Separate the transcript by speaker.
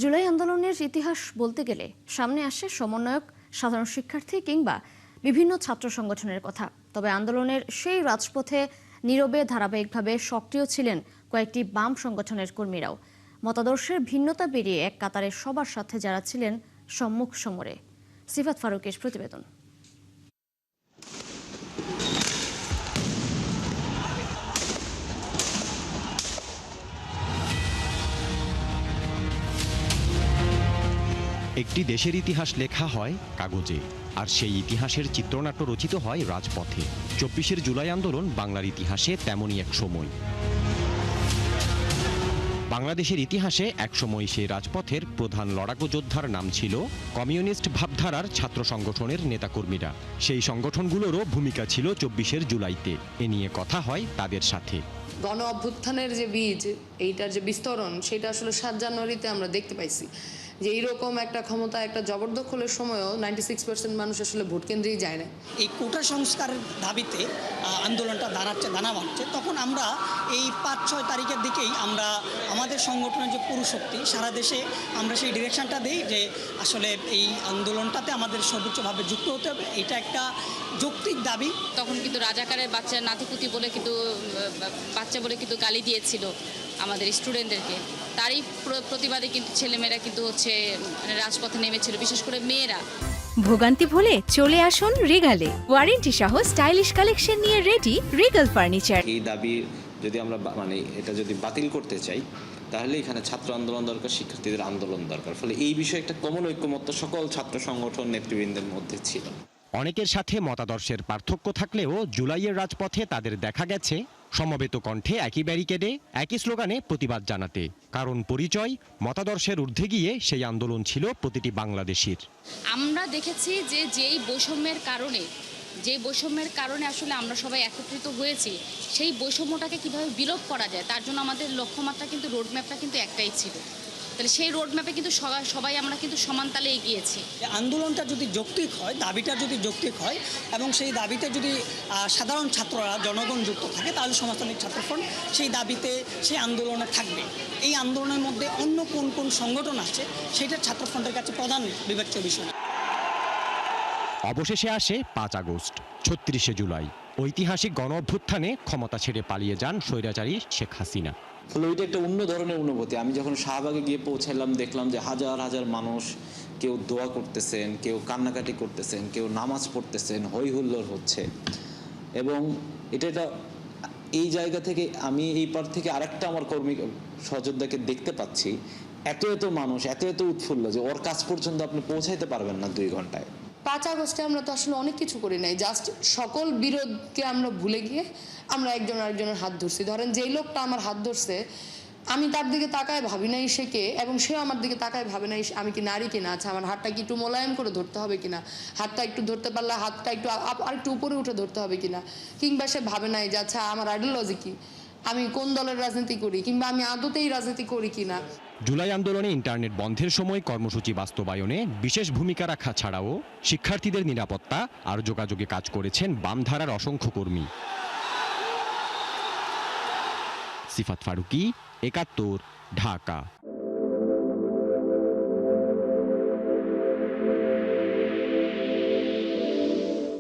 Speaker 1: জুলাই আন্দোলনের ইতিহাস বলতে গেলে সামনে আসে সমন্বয়ক, সাধারণ শিক্ষার্থী কিংবা বিভিন্ন ছাত্র সংগঠনের কথা। তবে আন্দোলনের সেই রাজপথে নীরবে ধারাবাহিকভাবে সক্রিয় ছিলেন কয়েকটি বাম সংগঠনের কর্মীরাও। মতাদর্শের ভিন্নতা পেরিয়ে এক কাতারে সবার সাথে যারা ছিলেন সম্মুখ সমরে। সিফাত ফারুকের প্রতিবেদন।
Speaker 2: একটি দেশের ইতিহাস লেখা হয় কাগজে, আর সেই ইতিহাসের চিত্রনাট্য রচিত হয় রাজপথে। ২৪শে জুলাই আন্দোলন বাংলার ইতিহাসে তেমনই এক সময়। বাংলাদেশের ইতিহাসে একসময় সেই রাজপথের প্রধান লড়াকু যোদ্ধার নাম ছিল কমিউনিস্ট ভাবধারার ছাত্র সংগঠনের নেতাকর্মীরা। সেই সংগঠনগুলোরও ভূমিকা ছিল ২৪শে জুলাইতে। এ নিয়ে কথা হয় তাদের সাথে।
Speaker 3: গণ অভ্যুত্থানের যে বীজ, এইটার যে বিস্তরণ, সেটা আসলে ৭ জানুয়ারিতে আমরা দেখতে পাইছি যে এইরকম একটা ক্ষমতা, একটা জবরদখলের সময়ও 96% মানুষ আসলে ভোট কেন্দ্রেই যায় না।
Speaker 4: এই কোটা সংস্কারের দাবিতে আন্দোলনটা দানা বাঁধছে, তখন আমরা এই ৫-৬ তারিখের দিকেই আমরা আমাদের সংগঠনের যে পুরুষশক্তি সারা দেশে আমরা সেই ডিরেকশনটা দিই যে আসলে এই আন্দোলনটাতে আমাদের সর্বোচ্চভাবে যুক্ত হতে হবে। এটা একটা যৌক্তিক দাবি।
Speaker 5: তখন কিন্তু রাজাকারের বাচ্চা নাতিপুতি বলে কিন্তু গালি দিয়েছিল আমাদের স্টুডেন্টদেরকে। তারই প্রতিবাদে কিন্তু ছেলেমেয়েরা কিন্তু রাজপথে নেমেছিল, বিশেষ করে মেয়েরা।
Speaker 6: ভোগান্তি ভুলে চলে আসুন রিগালে। ওয়ারেন্টি সহ স্টাইলিশ কালেকশন নিয়ে রেডি রিগাল ফার্নিচার।
Speaker 7: এই দাবি যদি আমরা এটা যদি বাতিল করতে চাই, তাহলে এখানে ছাত্র আন্দোলন দরকার, শিক্ষার্থীদের আন্দোলন দরকার। ফলে এই বিষয়ে একটা কমন ঐক্যমত্য সকল ছাত্র সংগঠন নেতৃবৃন্দের মধ্যে ছিল।
Speaker 2: অনেকের সাথে মতাদর্শের পার্থক্য থাকলেও জুলাইয়ের রাজপথে তাদের দেখা গেছে সমবেত কণ্ঠে একই ব্যারিকেডে, একই স্লোগানে প্রতিবাদ জানাতে। কারণ পরিচয়, মতাদর্শের ঊর্ধ্বে গিয়ে সেই আন্দোলন ছিল প্রতিটি বাংলাদেশির।
Speaker 5: আমরা দেখেছি যে যেই বৈষম্যের কারণে আসলে আমরা সবাই একত্রিত হয়েছি, সেই বৈষম্যটাকে কিভাবে বিলোপ করা যায়, তার জন্য আমাদের লক্ষ্যমাত্রা কিন্তু রোডম্যাপটা কিন্তু একটাই ছিল। তাহলে সেই রোডম্যাপে কিন্তু সবাই আমরা কিন্তু সমান তালে এগিয়েছি।
Speaker 4: আন্দোলনটা যদি যৌক্তিক হয়, দাবিটা যদি যৌক্তিক হয় এবং সেই দাবিতে যদি সাধারণ ছাত্ররা, জনগণ যুক্ত থাকে, তাহলে সমাজতান্ত্রিক ছাত্রফ্রন্ট সেই দাবিতে, সেই আন্দোলনে থাকবে। এই আন্দোলনের মধ্যে অন্য কোন কোন সংগঠন আছে সেটা ছাত্রফ্রন্টের কাছে প্রধান বিবেচ্য বিষয়।
Speaker 2: অবশেষে আসে ৫ আগস্ট, ৩৬শে জুলাই। ঐতিহাসিক গণ অভ্যুত্থানে ক্ষমতা ছেড়ে পালিয়ে যান স্বৈরাচারী শেখ হাসিনা।
Speaker 7: ফলে ওইটা একটা অন্য ধরনের অনুভূতি। আমি যখন শাহবাগে গিয়ে পৌঁছালাম, দেখলাম যে হাজার হাজার মানুষ, কেউ দোয়া করতেছেন, কেউ কান্নাকাটি করতেছেন, কেউ নামাজ পড়তেছেন, হই হুল্লোড় হচ্ছে। এবং এটা এই জায়গা থেকে আমি এই পার থেকে আরেকটা আমার কর্মী সহযোদ্ধাকে দেখতে পাচ্ছি, এত মানুষ, এত উৎফুল্ল যে ওর কাজ পর্যন্ত আপনি পৌঁছাইতে পারবেন না 2 ঘন্টায়।
Speaker 3: ৫ আগস্টে আমরা তো আসলে অনেক কিছু করি নাই, জাস্ট সকল বিরোধকে আমরা ভুলে গিয়ে আমরা একজন আরেকজনের হাত ধরছি। ধরেন যেই লোকটা আমার হাত ধরছে, আমি তার দিকে তাকায় ভাবি নাই সে কে, এবং সেও আমার দিকে তাকায় ভাবে নাই আমি কি নারী কিনা। আচ্ছা, আমার হাতটা কি একটু মোলায়েম করে ধরতে হবে কিনা, হাতটা একটু ধরতে পারলে হাতটা একটু আরেকটু উপরে উঠে ধরতে হবে কিনা, কিংবা সে ভাবে নাই যে আচ্ছা আমার আইডিওলজি কি, আমি কোন দলের রাজনীতি করি, কিংবা আমি আদতেই রাজনীতি করি কিনা।
Speaker 2: জুলাই আন্দোলনে ইন্টারনেট বন্ধের সময় কর্মসূচি বাস্তবায়নে বিশেষ ভূমিকা রাখা ছাড়াও শিক্ষার্থীদের নিরাপত্তা আর যোগাযোগে কাজ করেছেন বামধারার অসংখ্য কর্মী। সিফাত ফারুকি, ৭১, ঢাকা।